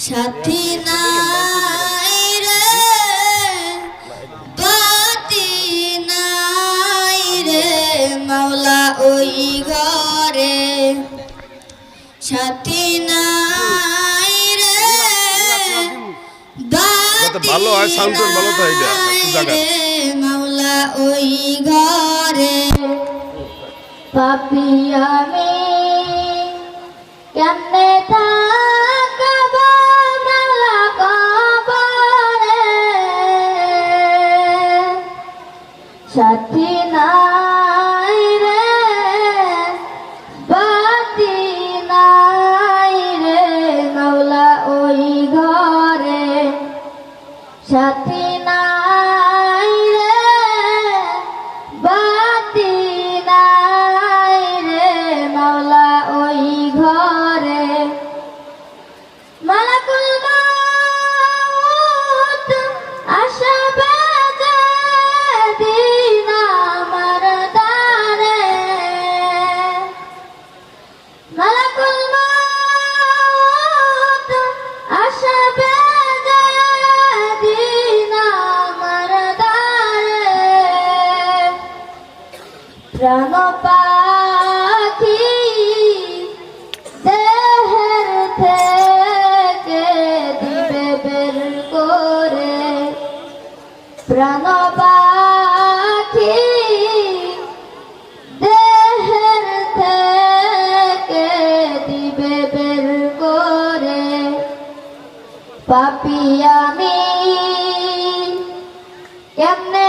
সাথী নাই রে বাতি নাই রে মাওলা ওই ঘরে সাথী নাই রে ভালো হয় সাউন্ড ভালো তো এইটা একটু জায়গা মাওলা ওই ঘরে পাপি আমি কেমনে থাকব মাওলা কবরে সাথী নাই রে বাতি নাই রে মাওলা ওই ঘরে সাথী নাই রে বাতি নাই রে মাওলা ওই ঘরে মালাকুল মউত আসবে যেদিন আমার দ্বারে মালাকুল মউত আসবে যেদিন আমার দ্বারে প্রাণ পাখি দেহের থেকে দিবে বের করে প্রাণ পাখি দেহের থেকে দিবে বের করে পাপী আমি কেমনে